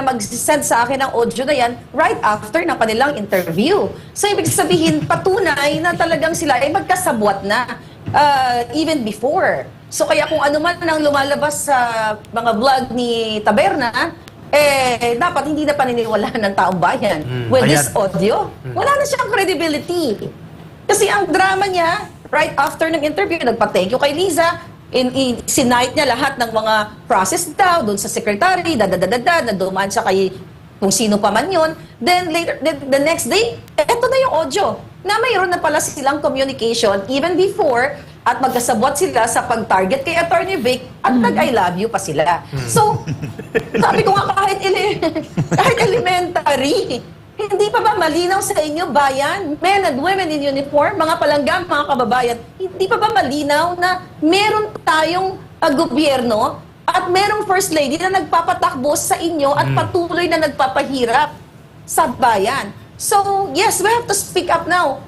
mag-send sa akin ng audio na yan right after ng kanilang interview. So, ibig sabihin, patunay na talagang sila ay magkasabwat na even before. So, kaya kung ano man ang lumalabas sa mga vlog ni Taberna, dapat hindi na paniniwalaan ng taong bayan. With this audio, wala na siyang credibility. Kasi ang drama niya, right after ng interview, nagpa-thank you kay Liza, sinite niya lahat ng mga process daw doon sa secretary, na dumaan siya kay kung sino pa man yun. Then later, the next day, eto na yung audio na mayroon na pala silang communication even before at magkasabwat sila sa pag-target kay Attorney Vic at nag-I love you pa sila. So, sabi ko nga kahit elementary, hindi pa ba malinaw sa inyo, bayan, men and women in uniform, mga palanggam, mga kababayan, hindi pa ba malinaw na meron tayong gobyerno at merong First Lady na nagpapatakbo sa inyo at patuloy na nagpapahirap sa bayan? So, yes, we have to speak up now.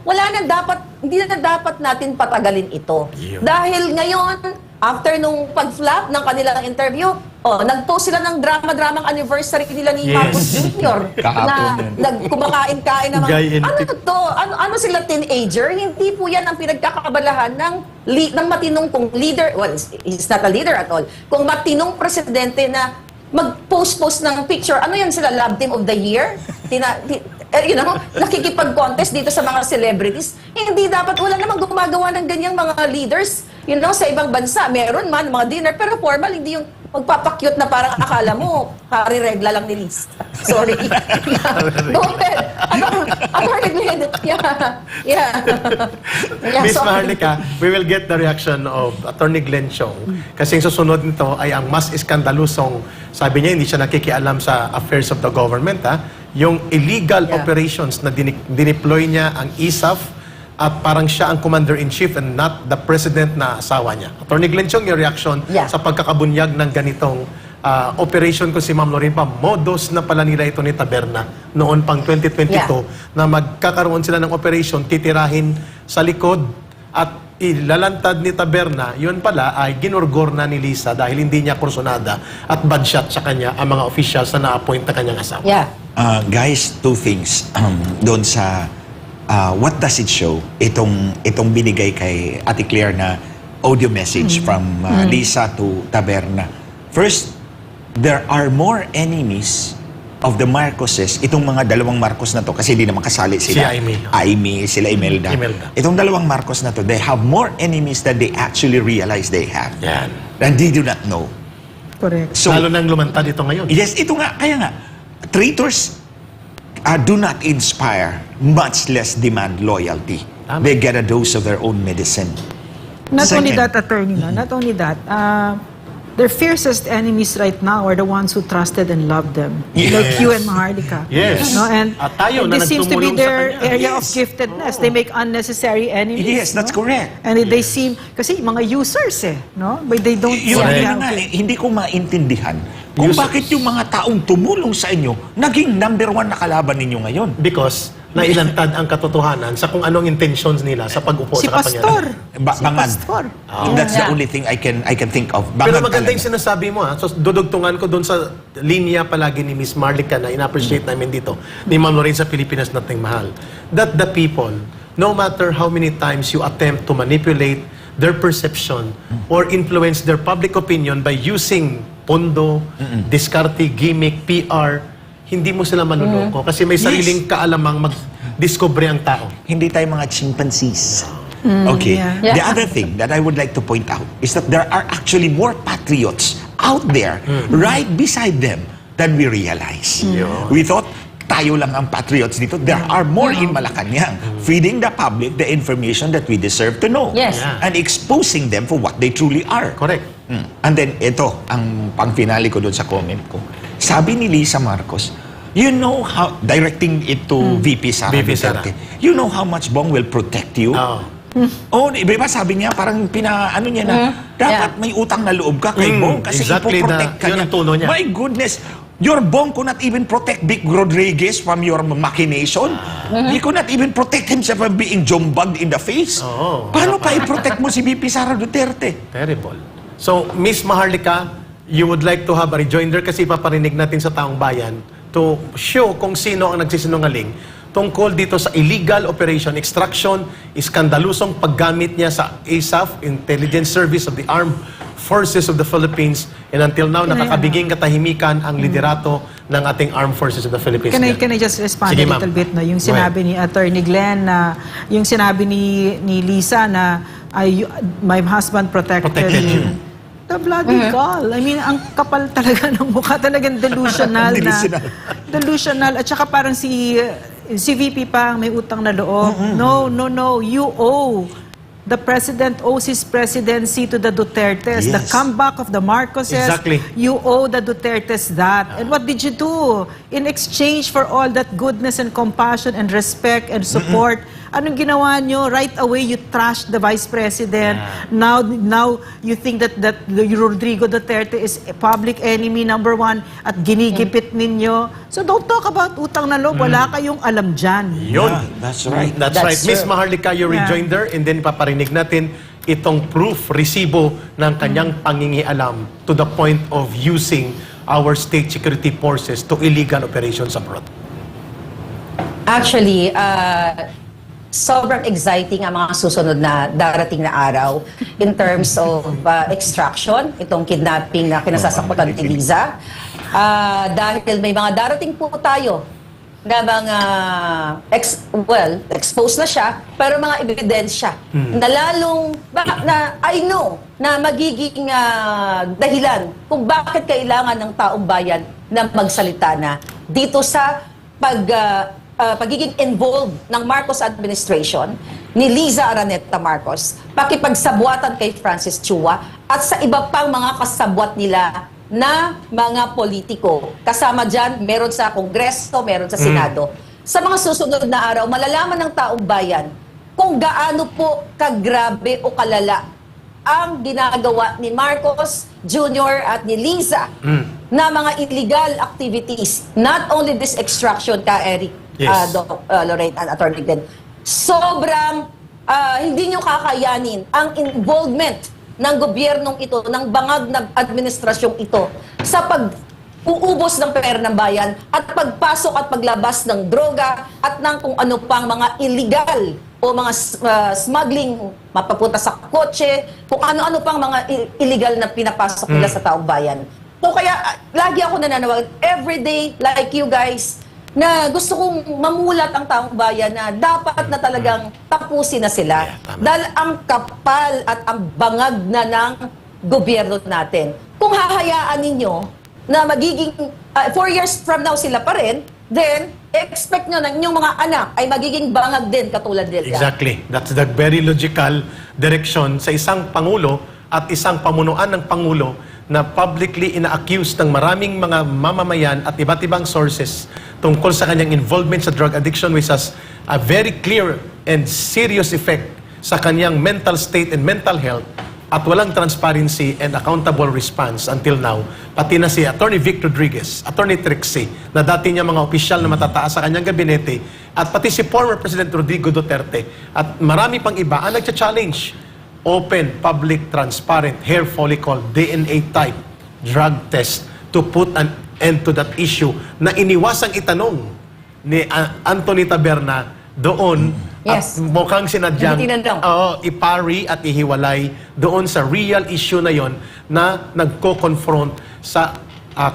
Hindi na dapat natin patagalin ito. Dahil ngayon, after nung pag-flap ng kanilang interview, nag-post sila ng drama-dramang anniversary nila ni Marcos Jr. na kumakain-kain naman. Ano to? Ano sila, teenager? Hindi po yan ang pinagkakabalahan ng matinong kung leader, well, he's not a leader at all, kung matinong presidente na mag-post-post ng picture. Ano yan sila, love team of the year? Nakikipag-contest dito sa mga celebrities. Hindi dapat, wala namang gumagawa ng ganyang mga leaders, sa ibang bansa. Meron man, mga dinner, pero formal, hindi yung magpapakyut na parang akala mo, kariregla lang ni Liz. Sorry. Go ahead. Attorney Glenn. Yeah. Miss Maharlika, we will get the reaction of Attorney Glenn Chong. Kasi yung susunod nito ay ang mas iskandalusong, sabi niya, hindi siya nakikialam sa affairs of the government, yung illegal operations na dineploy niya ang ISAF at parang siya ang commander-in-chief and not the president na asawa niya. Attorney Glenn Chong, yung reaction sa pagkakabunyag ng ganitong operation ko si Ma'am Lorin pa, modus na pala nila ito ni Taberna noon pang 2022 na magkakaroon sila ng operation, titirahin sa likod at ilalantad ni Taberna, yun pala ay ginurgor na ni Liza dahil hindi niya kursunada at bad shot sa kanya ang mga officials na na-appoint na kanyang asawa. Guys, two things doon sa what does it show? Itong binigay kay Ate Claire na audio message from Liza to Taberna. First, there are more enemies of the Marcoses, itong mga dalawang Marcos na to, kasi hindi naman kasali sila. Si Aimee, sila Imelda. Itong dalawang Marcos na to, they have more enemies than they actually realize they have. Yan. And they do not know. Correct. So, lalo nang lumantad ito ngayon. Yes, ito nga. Kaya nga, traitors do not inspire, much less demand loyalty. They get a dose of their own medicine. Not only that, attorney, not only that, their fiercest enemies right now are the ones who trusted and loved them. Like you and Maharlika. Yes. And tayo na this seems to be nagtumulong sa their kanya. area of giftedness. They make unnecessary enemies. Yes, that's correct. And they seem, kasi mga users no? But they don't Yun see nga, hindi ko maintindihan kung bakit yung mga taong tumulong sa inyo naging number one na kalaban ninyo ngayon. Because nailantad ang katotohanan sa kung anong intentions nila sa pag-upo Si sa Pastor. Bangag. Pastor. That's the only thing I can think of. Pero Bangag maganda yung talaga. sinasabi mo, So, dudugtungan ko doon sa linya palagi ni Miss Maharlika na ina-appreciate namin dito, ni Ma'am Lorin sa Pilipinas Nating Mahal. That the people, no matter how many times you attempt to manipulate their perception or influence their public opinion by using pondo, diskarte, gimmick, PR, hindi mo sila manuloko kasi may sariling kaalamang mag-discover ang tao. Hindi tayo mga chimpanzees. Okay. The other thing that I would like to point out is that there are actually more patriots out there right beside them than we realize. We thought tayo lang ang patriots dito. There are more in Malacanang feeding the public the information that we deserve to know and exposing them for what they truly are. Correct. And then ito ang pang-finale ko doon sa comment ko. Sabi ni Liza Marcos, you know how, directing it to VP Sara Duterte, you know how much Bong will protect you? Iba ba sabi niya, parang pinaano niya na, dapat may utang na loob ka kay Bong kasi ipoprotect ka niya. My goodness, your Bong could not even protect Vic Rodriguez from your machination. He could not even protect himself from being jumbugged in the face. Paano pa i-protect mo si VP Sara Duterte? Terrible. So, Miss Maharlika, you would like to have a rejoinder kasi paparinig natin sa taong bayan to show kung sino ang nagsisinungaling tungkol dito sa illegal operation, extraction, iskandalusong paggamit niya sa ISAF, Intelligence Service of the Armed Forces of the Philippines, and until now, nakakabiging katahimikan ang liderato ng ating Armed Forces of the Philippines. Can I just respond Sige, a little ma'am. bit? No? Yung Go ahead. sinabi ni Attorney Glenn, na yung sinabi ni Lisa na my husband protected you. me. The bloody gall. I mean, ang kapal talaga ng mukha, talagang delusional na. Delusional. At saka parang si VP pa may utang na loob. No. You owe. The president owes his presidency to the Dutertes. The Yes. comeback of the Marcoses. Exactly. You owe the Dutertes that. And what did you do? In exchange for all that goodness and compassion and respect and support, anong ginawa nyo? Right away, you trashed the vice president. Now you think that Rodrigo Duterte is a public enemy number 1 at ginigipit ninyo. So don't talk about utang na loob. Wala kayong alam dyan. Yun. Yeah, that's right. That's right. Miss Maharlika, your Yeah. rejoinder, and then paparinig natin itong proof, resibo ng kanyang pangingialam to the point of using our state security forces to illegal operations abroad. Actually, sobrang exciting ang mga susunod na darating na araw in terms of extraction, itong kidnapping na kinasasakutan ni Liza. Dahil may mga darating po tayo na mga exposed na siya, pero mga ebidensya na lalong, I know na magiging dahilan kung bakit kailangan ng taong bayan na magsalita na dito sa pagiging involved ng Marcos administration, ni Liza Araneta Marcos, pakipagsabuatan kay Francis Chua at sa iba pang mga kasabwat nila na mga politiko. Kasama dyan, meron sa Kongreso, meron sa Senado. Sa mga susunod na araw, malalaman ng taong bayan kung gaano po kagrabe o kalala ang ginagawa ni Marcos Jr. at ni Liza na mga illegal activities. Not only this extraction, Eric, Yes. Lorraine and Attorney Glenn. Sobrang hindi nyo kakayanin ang involvement ng gobyernong ito, ng bangag na administrasyong ito sa pag-uubos ng pera ng bayan at pagpasok at paglabas ng droga at ng kung ano pang mga illegal o mga smuggling mapapunta sa kotse, kung ano-ano pang mga illegal na pinapasok nila sa taong bayan. So kaya lagi ako nananawagan, everyday like you guys, na gusto kong mamulat ang taong bayan na dapat na talagang tapusin na sila. Yeah, tama. Dahil ang kapal at ang bangag na ng gobyerno natin. Kung hahayaan ninyo na magiging 4 years from now sila pa rin, then expect nyo na inyong mga anak ay magiging bangag din katulad nila. Exactly. That's the very logical direction sa isang Pangulo at isang pamunuan ng Pangulo na publicly ina-accuse ng maraming mga mamamayan at iba't ibang sources tungkol sa kanyang involvement sa drug addiction, which has a very clear and serious effect sa kanyang mental state and mental health, at walang transparency and accountable response until now. Pati na si Attorney Vic Rodriguez, Attorney Trixie, na dati niya mga opisyal na matataas sa kanyang gabinete, at pati si former President Rodrigo Duterte, at marami pang iba ang nagcha-challenge open, public, transparent, hair follicle, DNA type, drug test to put an end to that issue na iniwasang itanong ni Anthony Taberna doon. Yes. At mukhang sinadyang Hindi tinanong. ipari at ihiwalay doon sa real issue na yon na nagko-confront sa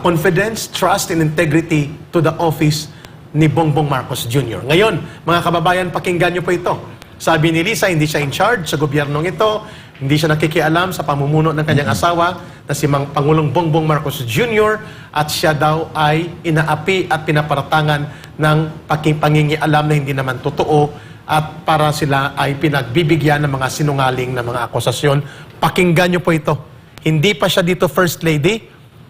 confidence, trust, and integrity to the office ni Bongbong Marcos Jr. Ngayon, mga kababayan, pakinggan niyo po ito. Sabi ni Lisa, hindi siya in charge sa gobyernong ito, hindi siya nakikialam sa pamumuno ng kanyang asawa na si Pangulong Bongbong Marcos Jr. at siya daw ay inaapi at pinaparatangan ng pangingialam na hindi naman totoo at para sila ay pinagbibigyan ng mga sinungaling na mga akusasyon. Pakinggan niyo po ito. Hindi pa siya dito First Lady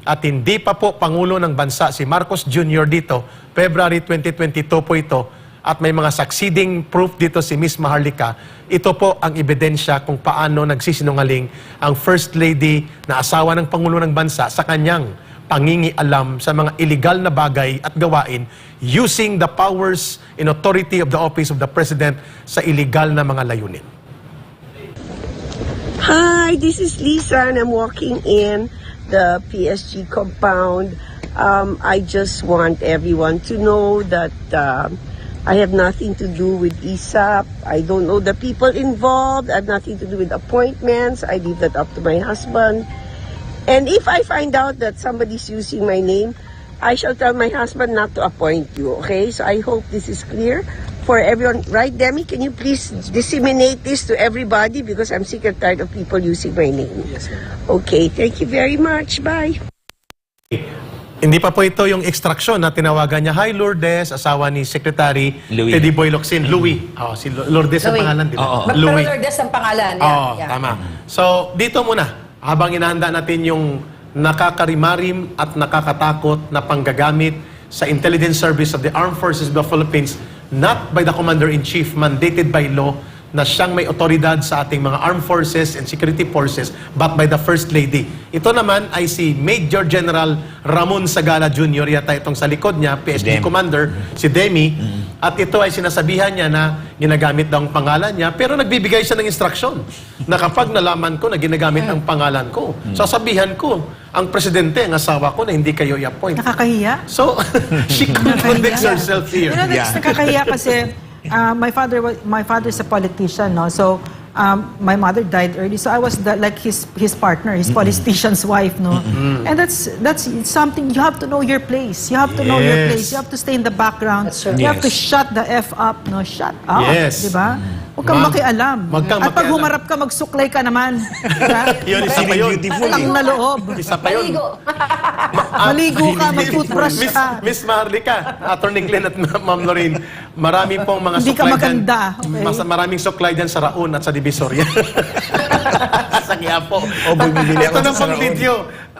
at hindi pa po Pangulo ng Bansa si Marcos Jr. dito. February 2022 po ito. At may mga succeeding proof dito si Miss Maharlika. Ito po ang ebidensya kung paano nagsisinungaling ang First Lady na asawa ng Pangulo ng Bansa sa kanyang pangingialam sa mga illegal na bagay at gawain using the powers and authority of the office of the President sa illegal na mga layunin. Hi, this is Lisa and I'm walking in the PSG compound. I just want everyone to know that I have nothing to do with ISAP. I don't know the people involved. I have nothing to do with appointments. I leave that up to my husband. And if I find out that somebody's using my name, I shall tell my husband not to appoint you, okay? So I hope this is clear for everyone. Right, Demi? Can you please disseminate this to everybody? Because I'm sick and tired of people using my name. Yes, ma'am. Okay, thank you very much. Bye. Hindi pa po ito yung extraction na tinawagan niya. Hi, Lourdes, asawa ni Secretary Louis. Teddy Boy Locsin. Louis. Oh, si Lourdes ang Louis. pangalan, di ba? Oo. Pero Lourdes ang pangalan. Oo, tama. So, dito muna, habang inahanda natin yung nakakarimarim at nakakatakot na panggagamit sa intelligence service of the Armed Forces of the Philippines, not by the Commander-in-Chief, mandated by law, na siyang may otoridad sa ating mga armed forces and security forces, but by the First Lady. Ito naman ay si Major General Ramon Sagala Jr., yata itong sa likod niya, PSG Demi. Commander, si Demi, at ito ay sinasabihan niya na ginagamit daw ang pangalan niya, pero nagbibigay siya ng instruction na kapag nalaman ko na ginagamit ang pangalan ko, sasabihan ko ang presidente, ang asawa ko, na hindi kayo i-appoint. Nakakahiya. So, she contradicts herself here. You know, that's nakakahiya kasi my father is a politician, no? So my mother died early, so I was like his partner, his politician's wife, no? And that's something. You have to know your place. You have to know your place. You have to stay in the background. That's true. You have to Yes. shut the F up, no? Shut up, Yes. di ba? Huwag kang makialam. Huwag kang At pag makialam. humarap ka, magsuklay ka naman. Diba? Yun, isa pa yun. Beautiful. Walang na loob. Isa pa yun. Maligo. Maligo ka, mag-toothbrush ka. Miss Maharlika, Attorney Glenn at Ma'am Lorraine, marami pong mga Hindi ka suklay maganda, dyan. okay? Maraming suklay dyan sa Raon at sa Divisoria. Sa Quiapo. O, bumibili Ito ako na sa pong Raon. video,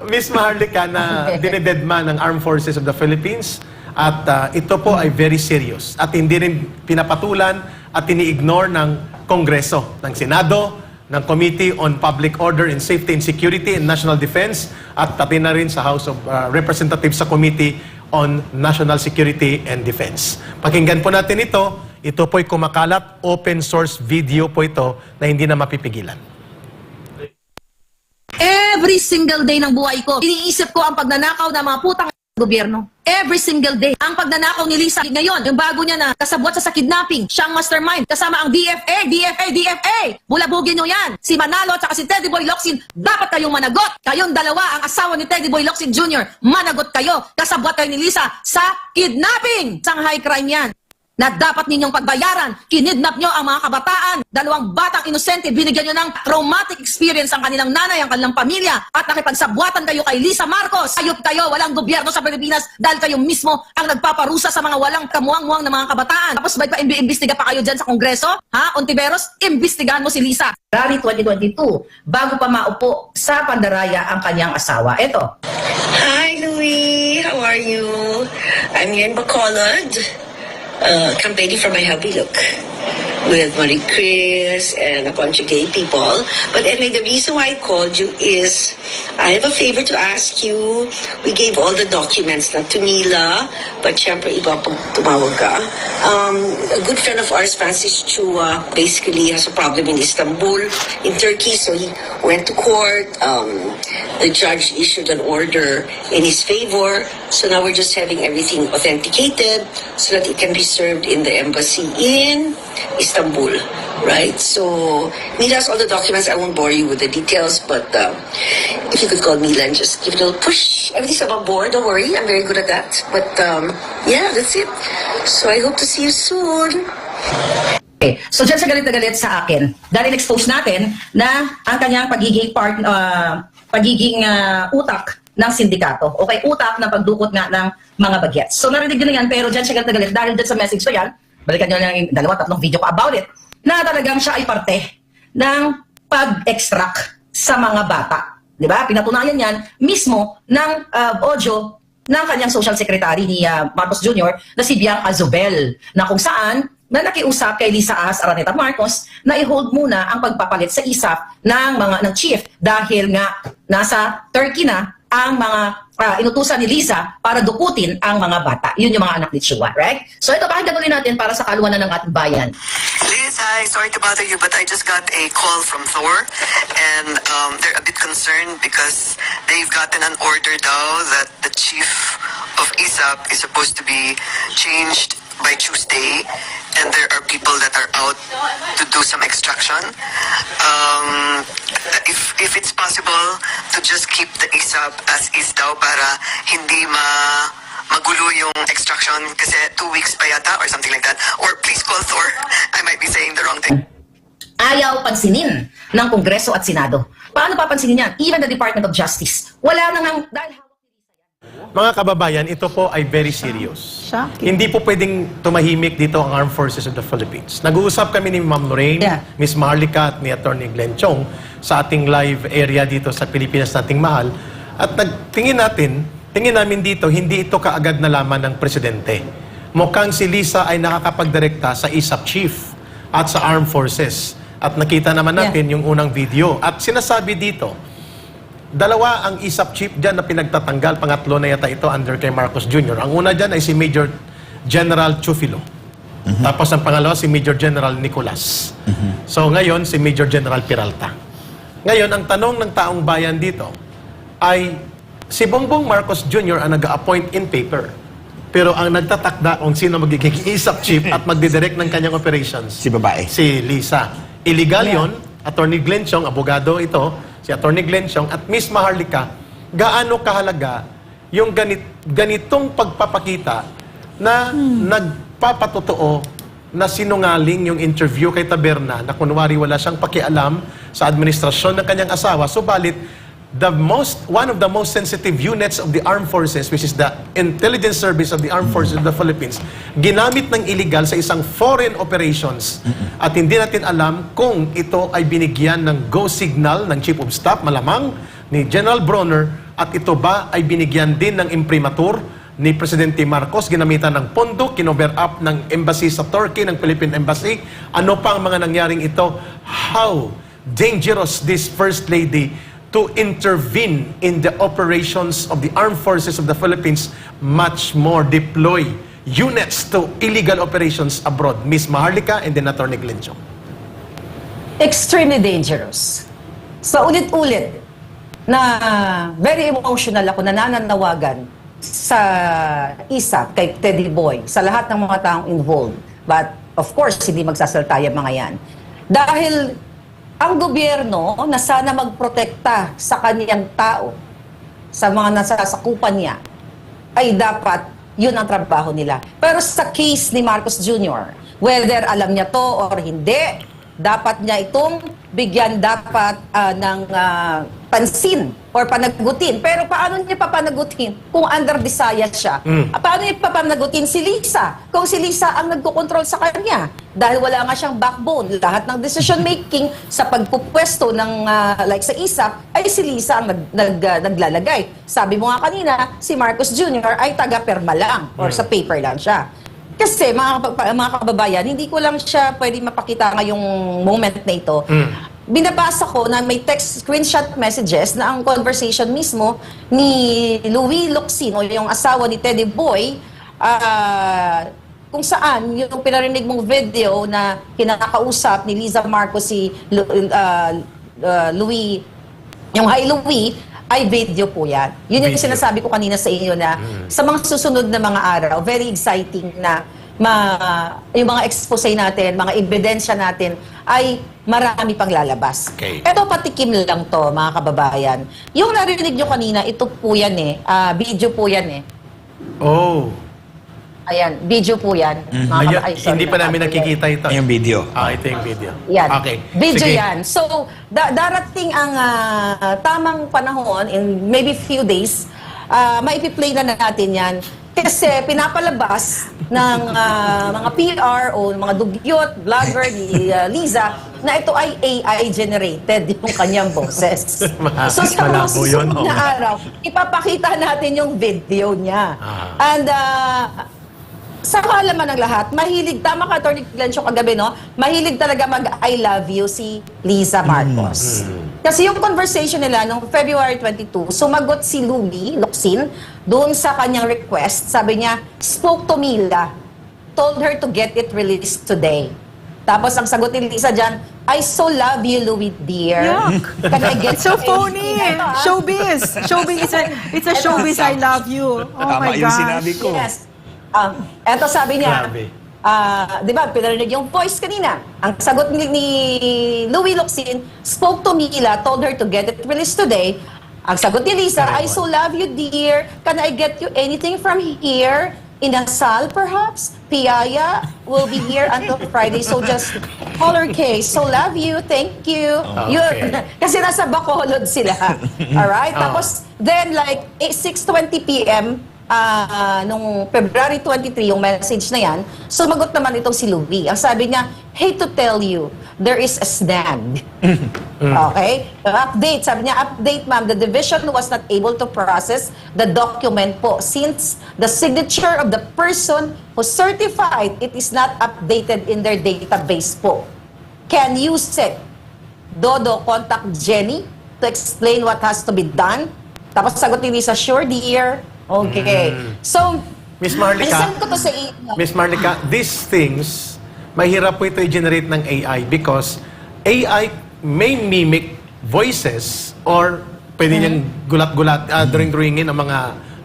Miss Maharlika, na dinededma ng Armed Forces of the Philippines. At ito po ay very serious. At hindi rin pinapatulan at ini-ignore ng Kongreso, ng Senado, ng Committee on Public Order and Safety and Security and National Defense, at pati na rin sa House of Representatives sa Committee on National Security and Defense. Pakinggan po natin ito. Ito po'y kumakalat, open source video po ito na hindi na mapipigilan. Every single day ng buhay ko, iniisip ko ang pagnanakaw ng mga putang gobyerno. Every single day. Ang pagnanakaw ni Lisa ngayon, yung bago niya na kasabwat sa kidnapping, siyang mastermind, kasama ang DFA! Bulabugin nyo yan! Si Manalo at si Teddy Boy Locsin, dapat kayong managot! Kayong dalawa, ang asawa ni Teddy Boy Locsin Jr., managot kayo! Kasabwat kayo ni Lisa sa kidnapping! Isang high crime yan na dapat ninyong pagbayaran. Kinidnap nyo ang mga kabataan. 2 batang inosente, binigyan nyo ng traumatic experience ang kanilang nanay, ang kanilang pamilya, at nakipagsabwatan kayo kay Lisa Marcos. Ayop kayo, walang gobyerno sa Pilipinas dahil kayo mismo ang nagpaparusa sa mga walang kamuang-muang na mga kabataan. Tapos ba imbestiga pa kayo dyan sa Kongreso? Ha? Ontiveros, imbestigahan mo si Lisa. February 2022, bago pa maupo sa pandaraya ang kanyang asawa. Ito. Hi, Louie. How are you? I'm here in Bacolod, campaigning for my hubby look with Marie Chris and a bunch of gay people. But anyway, the reason why I called you is I have a favor to ask you. We gave all the documents na to Nila, but syempre iba pag tumawag ka. A good friend of ours, Francis Chua, basically has a problem in Istanbul, in Turkey, so he went to court. The judge issued an order in his favor, so now we're just having everything authenticated so that it can be served in the embassy in Istanbul, right? So Mila has all the documents. I won't bore you with the details, but if you could call Mila and just give it a little push. Everything's above board, don't worry. I'm very good at that. But yeah, that's it. So I hope to see you soon. Okay. So dyan sa galit na galit sa akin, dahil expose natin na ang kanyang pagiging utak ng sindikato. Okay, utak ng pagdukot nga ng mga bagets. So narinig din na yan, pero dyan siya galit na galit dahil dyan sa message ko yan, balikan nyo lang yung 2-3 video ko about it, na talagang siya ay parte ng pag-extract sa mga bata. Di ba? Pinatunayan yan mismo ng audio ng kanyang social secretary ni Marcos Jr. na si Biang Azubel, na kung saan na nakiusap kay Lisa As Araneta Marcos na i-hold muna ang pagpapalit sa ISAF ng chief dahil nga nasa Turkey na ang mga inutusan ni Liza para dukutin ang mga bata. Yun yung mga anak ni Chua, right? So ito, pakinggan ulit natin para sa kaluwanan ng ating bayan. Liz, hi. Sorry to bother you, but I just got a call from Thor, and they're a bit concerned because they've gotten an order daw that the chief of ISAP is supposed to be changed by Tuesday, and there are people that are out to do some extraction. If it's possible to just keep the ISAP as is daw para hindi magulo yung extraction kasi 2 weeks pa yata or something like that. Or please call Thor. I might be saying the wrong thing. Ayaw pansinin ng Kongreso at Senado. Paano papansinin yan? Even the Department of Justice. Wala na nang, dahil Mga kababayan, ito po ay very serious. Shocking. Hindi po pwedeng tumahimik dito ang Armed Forces of the Philippines. Nag-uusap kami ni Ma'am Lorraine, Yeah. Miss Marlica at ni Attorney Glenn Chong sa ating live area dito sa Pilipinas nating mahal. At tingin namin dito, hindi ito kaagad nalaman ng Presidente. Mukhang si Lisa ay nakakapagdirekta sa ISAP Chief at sa Armed Forces. At nakita naman natin yung unang video. At sinasabi dito, dalawa ang ISAP chief dyan na pinagtatanggal. Pangatlo na yata ito under kay Marcos Jr. Ang una dyan ay si Major General Chufilo. Tapos ang pangalawa si Major General Nicolas. So ngayon si Major General Peralta. Ngayon ang tanong ng taong bayan dito ay si Bongbong Marcos Jr. ang nag-appoint in paper. Pero ang nagtatakda kung sino magiging ISAP chief at magdidirect ng kanyang operations Si babae. si Lisa. Illegal yon. Attorney Glenn Chong, abogado ito, si Attorney Glenn Chong at Miss Maharlika, gaano kahalaga yung ganitong pagpapakita na nagpapatotoo na sinungaling yung interview kay Taberna na kunwari wala siyang pakialam sa administrasyon ng kanyang asawa. Subalit, one of the most sensitive units of the Armed Forces, which is the Intelligence Service of the Armed Forces of the Philippines, ginamit ng illegal sa isang foreign operations. At hindi natin alam kung ito ay binigyan ng go signal ng Chief of Staff, malamang ni General Bronner, at ito ba ay binigyan din ng imprimatur ni Presidente Marcos, ginamitan ng pondo, kinover up ng embassy sa Turkey, ng Philippine Embassy. Ano pa ang mga nangyaring ito? How dangerous this First Lady to intervene in the operations of the Armed Forces of the Philippines, much more deploy units to illegal operations abroad. Miss Maharlika and then Attorney Glenn Chong. Extremely dangerous. Sa ulit-ulit na very emotional ako na nananawagan sa ISAP kay Teddy Boy, sa lahat ng mga taong involved. But of course, hindi magsasalta yung mga yan. Dahil ang gobyerno na sana magprotekta sa kaniyang tao, sa mga nasasakupan niya, ay dapat yun ang trabaho nila. Pero sa case ni Marcos Jr., whether alam niya to or hindi, dapat niya itong bigyan dapat ng pansin or panagutin. Pero paano niya papanagutin kung under desire siya? Paano niya papanagutin si Lisa kung si Lisa ang nagkocontrol sa kanya? Dahil wala nga siyang backbone. Lahat ng decision making sa pagpupwesto ng like sa ISAP ay si Lisa ang naglalagay. Sabi mo nga kanina, si Marcos Jr. ay taga-perma lang or sa paper lang siya. Kasi mga kababayan, hindi ko lang siya pwede mapakita ngayong moment na ito. Binabasa ko na may text screenshot messages na ang conversation mismo ni Louie Locsin o yung asawa ni Teddy Boy, kung saan yung pinarinig mong video na kinakausap ni Liza Marcos si Louie, yung Hi Louie, ay video po yan. Yun yung sinasabi ko kanina sa inyo na sa mga susunod na mga araw, very exciting na yung mga expose natin, mga ebidensya natin ay marami pang lalabas. Okay. Ito patikim lang to, mga kababayan. Yung narinig nyo kanina, ito po yan video po yan Oh. Ayan, video po yan. Mga Ayun, hindi pa namin nakikita ito. Yung video. Ito yung video. Yan. Okay. Video Sige. yan. So, darating ang tamang panahon, in maybe few days, maipi-play na natin yan. Kasi pinapalabas ng mga PR o mga dugyot, vlogger ni Liza, na ito ay AI-generated yung kanyang boses. So sa mga Malabo yun, susunod na araw, ipapakita natin yung video niya. And sa kaalaman ng lahat, mahilig, tama ka, Attorney Glenn Chong kagabi, no? Mahilig talaga mag-I love you si Liza Marcos. Kasi yung conversation nila noong February 22, sumagot si Louie Locsin doon sa kanyang request. Sabi niya, spoke to Mila, told her to get it released today. Tapos ang sagot ni Lisa dyan, I so love you, Louie dear. Yuck. Can I get It's so you phony. anything?" Ito, ah. Showbiz. Showbiz. It's a showbiz I love you. Oh Tama my yung gosh. sinabi ko. Yes. Eto sabi niya, Grabe. di ba, pinarinig yung voice kanina. Ang sagot ni Louie Locsin, spoke to Mila, told her to get it released today. Ang sagot ni Lisa, I so love you, dear. Can I get you anything from here? Inasal, perhaps? Piyaya will be here until Friday. So just call her case. So love you. Thank you. Yun. Kasi nasa Bacolod sila. Alright? Tapos, then like 6:20 p.m., nung February 23, yung message na yan, sumagot naman itong si Louie. Ang sabi niya, hate to tell you, there is a snag. Okay? Update, sabi niya, update ma'am, the division was not able to process the document po since the signature of the person who certified it is not updated in their database po. Can you say, Dodo, contact Jenny to explain what has to be done? Tapos sagot ni Lisa, sure dear. Okay. So, Miss Marlica, isend ko to sa Miss Marlica, these things, mahirap po ito i-generate ng AI because AI may mimic voices or pwede niyang gulat-gulat, drawing-drawingin ang mga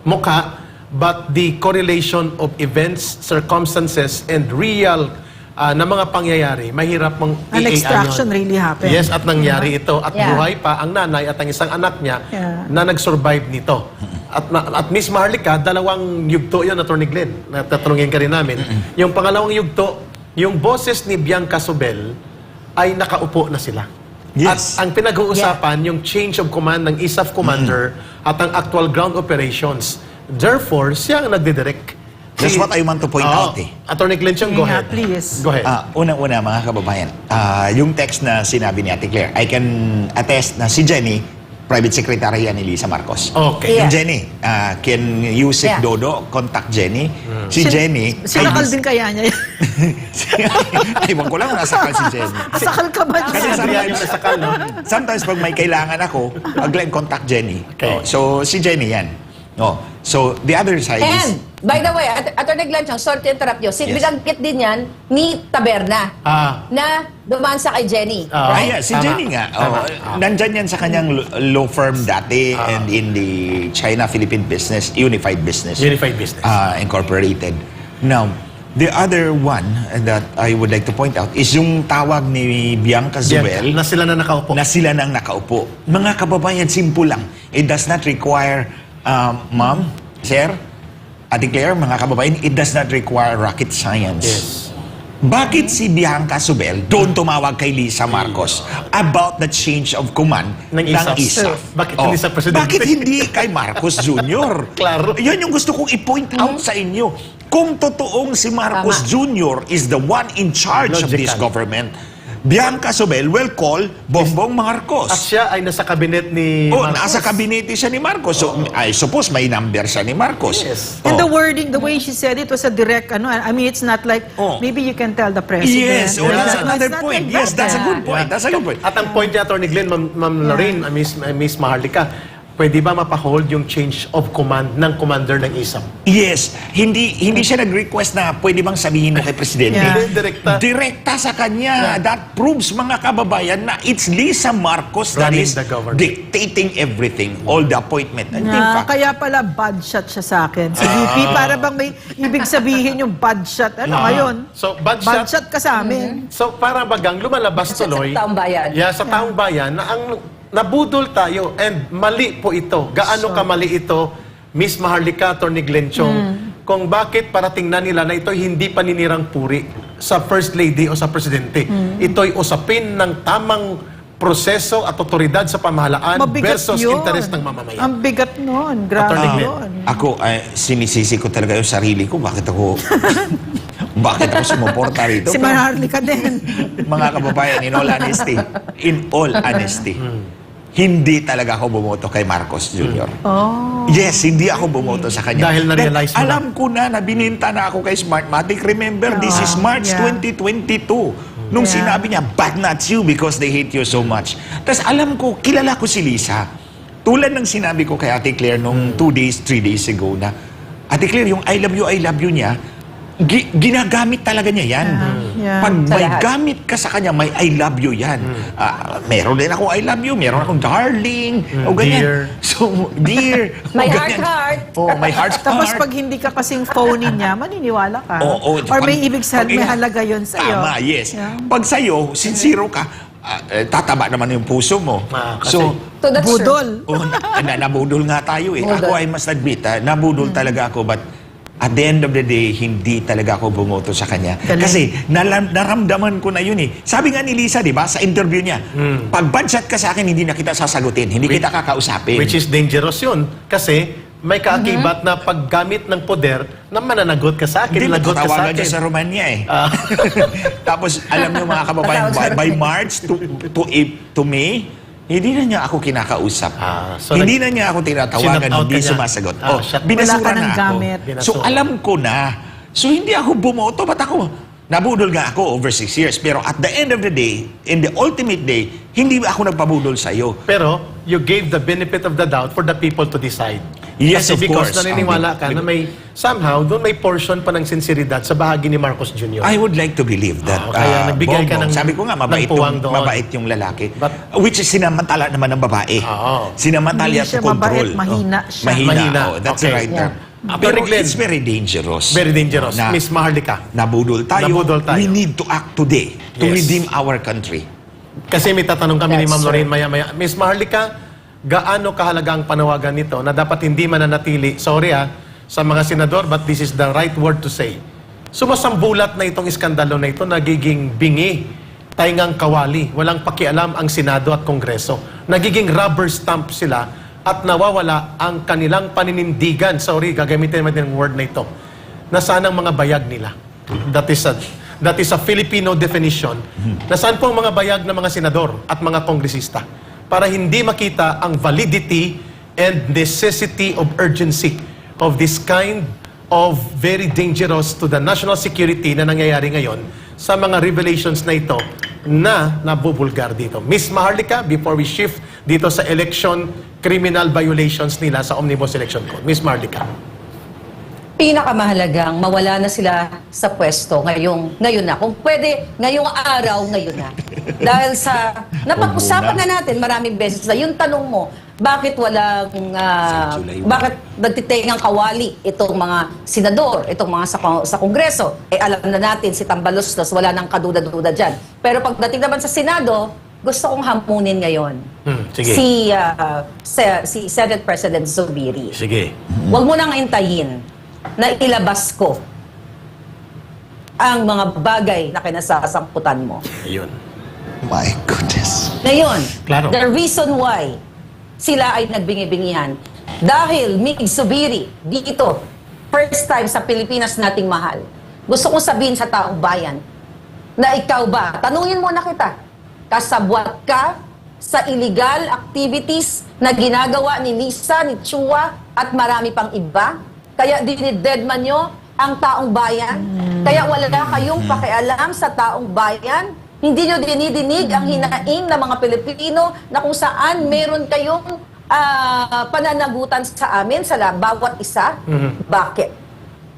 mukha, but the correlation of events, circumstances, and real na mga pangyayari, mahirap mong An i-AI extraction yun. really happened. Yes, at nangyari ito. At Yeah. buhay pa ang nanay at ang isang anak niya Yeah. na nag-survive nito. At Miss Marlica, dalawang yugto yun, Atty. Glenn, na tatanungin ka rin namin. Yung pangalawang yugto, yung boses ni Bianca Sobel ay nakaupo na sila. Yes. At ang pinag-uusapan, yung change of command ng ISAF commander at ang actual ground operations. Therefore, siya ang nagdidirect. That's what I want to point out eh. Atty. Glenn Chong, go Yeah, ahead. please. Go ahead. Unang-una mga kababayan, yung text na sinabi ni Ate Claire, I can attest na si Jenny, private secretary yan ni Lisa Marcos. Okay. Yeah. Yung Jenny, can you Yeah. Dodo, contact Jenny. Si Jenny, Sinakal din kaya niya. Iwan ko lang, nasakal si Jenny. Asakal ka ba Kasi dyan? Sabi yung nasakal, no? Sometimes pag may kailangan ako, contact Jenny. Okay. So, si Jenny yan. So, the other side is... And, by the way, Atty. Glenn Chong, sorry to interrupt you. Yes. Binanggit din yan ni Taberna na dumaan sa kay Jenny. Right? Yeah, si Tama. Jenny nga. Tama. Nandyan yan sa kanyang law firm dati and in the China-Philippine business, Unified Business. Unified Business. Incorporated. Now, the other one that I would like to point out is yung tawag ni Bianca Zubel Na sila na nakaupo. na sila nang nakaupo. Mga kababayan, simple lang. It does not require, ma'am, sir, Ate Claire, mga kababayan, it does not require rocket science. Yes. Bakit si Bianca Zubel doon tumawag kay Lisa Marcos about the change of command Ng ISAF. ISAF? Bakit hindi sa presidente? Bakit hindi kay Marcos Jr.? Klaro. Yan yung gusto kong i-point out sa inyo. Kung totoong si Marcos Jr. is the one in charge of this Logical. government, Bianca Zubel will call Bongbong Marcos. At siya ay nasa kabinet ni Oh, Marcos. nasa kabinete siya ni Marcos. So, I suppose may number siya ni Marcos. Yes. And the Oh. wording, the way she said it was a direct, I mean, it's not like, Oh. maybe you can tell the president. Yes, oh, that's It's another not point. like Yes, that. that's a good point. That's a good point. At ang point niya, Atty. Glenn, Ma'am Lorraine, Miss Maharlika, pwede ba mapahold yung change of command ng commander ng ISAF? Yes, hindi siya nag-request na pwede bang sabihin mo kay presidente. Yeah. Direkta. Direkta sa kanya. That proves, mga kababayan, na it's Lisa Marcos that Running is the government. dictating everything, all the appointment. And in fact, Kaya pala bad shot siya sa akin. Si VP, para bang may ibig sabihin yung bad shot. Ano ngayon? So, bad Bad shot. shot ka sa amin. So, para bagang lumalabas Sa tuloy. taong bayan. Yeah, sa taong bayan, na ang nabudol tayo and mali po ito. Gaano kamali ito, Miss Maharlika, Atty. Glenn Chong, kung bakit para tingnan nila na ito hindi paninirang puri sa First Lady o sa Presidente. Ito'y usapin ng tamang proseso at otoridad sa pamahalaan Mabigat versus yun. interest ng mamamayan. Ang bigat nun. Grabe Attorney Glenn. yun. ako, sinisisi ko talaga yung sarili ko. Bakit ako sumuporta rito? Si Maharlika din. Mga kababayan, in all honesty, hindi talaga ako bumoto kay Marcos Jr. Oh. Yes, hindi ako bumoto sa kanya. Dahil na-realize mo alam ko na, bininta na ako kay Smartmatic. Remember, this is March Yeah. 2022. Nung Yeah. sinabi niya, but not you because they hate you so much. Tapos alam ko, kilala ko si Lisa. Tulad ng sinabi ko kay Ate Claire nung 2 days, 3 days ago na, Ate Claire, yung I love you niya, ginagamit talaga niya yan. Yeah. Pag Sa may lahat. gamit ka sa kanya, may I love you yan. Meron din ako I love you, meron akong darling, o ganyan. Dear. So, dear. May o ganyan. heart. Oh, may heart. Tapos pag hindi ka kasing phony niya, maniniwala ka. Oo, Or may pag- ibig sabihin, may pag- halaga yun sa'yo. Tama, yes. Yeah. Pag sa'yo, sincero ka, tataba naman yung puso mo. Kasi- So that's true. Budol. Nabudol nga tayo eh. Budol. Ako ay must admit, nabudol talaga ako, but at the end of the day, hindi talaga ako bumoto sa kanya. Galing. Kasi naramdaman ko na yun eh. Sabi nga ni Lisa, di ba, sa interview niya, pag badshot ka sa akin, hindi na kita sasagutin, hindi kita kakausapin. Which is dangerous yun. Kasi may kaakibat na paggamit ng poder na mananagot ka sa akin, Hindi, lagot ka sa tatawagan akin. siya sa Romania eh. Tapos, alam niyo mga kababayan, by March to May, hindi na niya ako kinakausap. So hindi na niya ako tinatawagan, Shut out hindi ka niya. sumasagot. Wala Binasura ka ng na ako. gamit. So, Binasura. alam ko na. So, hindi ako bumoto. Ba't ako? Nabudol nga ako over 6 years. Pero at the end of the day, in the ultimate day, hindi ako nagpabudol sa'yo. Pero you gave the benefit of the doubt for the people to decide. Yes, Kasi of because course. naniniwala ka na may, somehow, doon may portion pa ng sinseridad sa bahagi ni Marcos Jr. I would like to believe that. Kaya nagbigay ka Bongbong, ng- sabi ko nga, ng puwang doon. mabait yung lalaki. But- Which is sinamantala naman ng babae. Oo. Sinamantala Hindi at siya control. mabait, mahina siya. Mahina. That's Okay. the right term. Yeah. Pero Attorney Glenn. it's very dangerous. Very dangerous. Na Miss Maharlika. nabudol tayo. Nabudol tayo. We need to act today to Yes. redeem our country. Kasi may tatanong kami ni That's Ma'am right. Lorraine maya-maya. Miss Maharlika, gaano kahalaga ang panawagan nito na dapat hindi mananatili, sorry sa mga senador, but this is the right word to say. Sumasambulat na itong iskandalo na ito, nagiging bingi, taingang kawali, walang pakialam ang Senado at Kongreso. Nagiging rubber stamp sila at nawawala ang kanilang paninindigan. Sorry, gagamitin natin ang word na ito. Nasaan ang mga bayag nila? That is a Filipino definition. Nasaan po ang mga bayag ng mga senador at mga kongresista? Para hindi makita ang validity and necessity of urgency of this kind of very dangerous to the national security na nangyayari ngayon sa mga revelations na ito na nabubulgar dito. Miss Maharlika, before we shift dito sa election criminal violations nila sa Omnibus Election Code. Miss Maharlika. Pinakamahalagang mawala na sila sa pwesto ngayon na. Kung pwede, ngayong araw, ngayon na. Dahil sa, napag-usapan na natin maraming beses na yung tanong mo, bakit walang, bakit nagtitengang kawali itong mga senador, itong mga sa Kongreso? Eh alam na natin, si Tambaloslos, wala nang kaduda-duda dyan. Pero pagdating naman sa Senado, gusto kong hamunin ngayon. Sige. Si Senate President Zubiri. Sige. Huwag mo nang intayin na ilabas ko ang mga bagay na kinasasangkutan mo. Ayun. My goodness. Ngayon, Klaro. the reason why sila ay nagbingi-bingihan, dahil Mig Zubiri, dito, first time sa Pilipinas nating mahal, gusto kong sabihin sa taong bayan, na ikaw ba, tanungin mo na kita, kasabwat ka sa illegal activities na ginagawa ni Lisa, ni Chua, at marami pang iba? Kaya dinidedman nyo ang taong bayan? Kaya wala kayong pakialam sa taong bayan? Hindi nyo dinidinig ang hinaing ng mga Pilipino na kung saan meron kayong pananagutan sa amin, sa bawat isa? Bakit?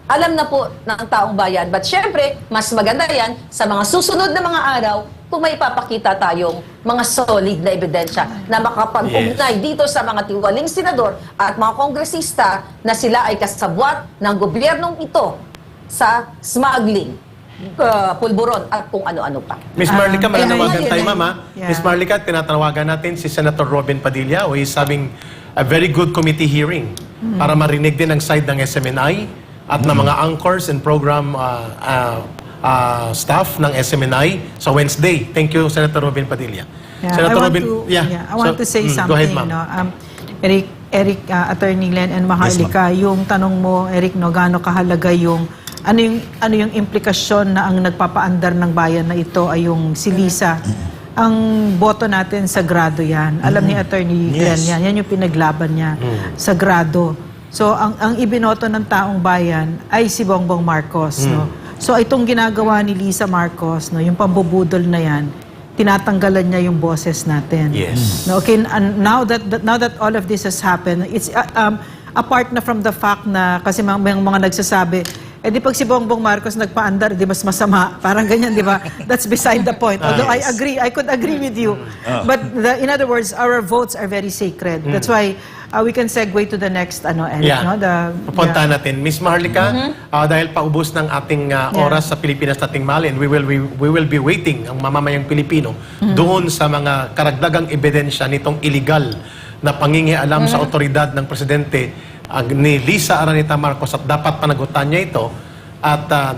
Alam na po ng taong bayan. But syempre, mas maganda yan sa mga susunod na mga araw kung may papakita tayong mga solid na ebidensya na makapag-ugnay dito sa mga tiwaling senador at mga kongresista na sila ay kasabwat ng gobyernong ito sa smuggling, pulburon at kung ano-ano pa. Miss Maharlika, mananawagan ayun, tayo, ayun. Mama. Yeah. Miss Maharlika, tinatawagan natin si Senator Robin Padilla who is having a very good committee hearing para marinig din ang side ng SMNI at ng mga anchors and program staff ng SMNI sa Wednesday. Thank you, Senator Robin Padilla. Yeah, Senator I want Robin, to, I want to say something. Go ahead, ma'am. No? Eric, Attorney Glenn and Maharlika, yung tanong mo, Eric, no, gaano kahalaga yung ano yung implikasyon na ang nagpapaandar ng bayan na ito ay yung si Lisa. Ang boto natin sagrado yan. Alam ni Attorney Glenn yan. Yan yung pinaglaban niya. Sagrado. So, ang ibinoto ng taong bayan ay si Bongbong Marcos. No? So itong ginagawa ni Lisa Marcos, no, yung pambubudol na yan, tinatanggalan niya yung boses natin. Yes. No, okay, and now that all of this has happened, it's apart na from the fact na kasi may mga nagsasabi, di pag si Bongbong Marcos nagpaandar, di mas masama. Parang ganyan, di ba? That's beside the point. Although I could agree with you. But in other words, our votes are very sacred. That's why we can segue to the next Eric, no? Pupunta natin. Miss Maharlika, dahil paubos ng ating oras sa Pilipinas nating mahalin, we will be waiting ang mamamayang Pilipino doon sa mga karagdagang ebidensya nitong illegal na pangingialam sa otoridad ng presidente ni Lisa Araneta Marcos at dapat panagutan niya ito at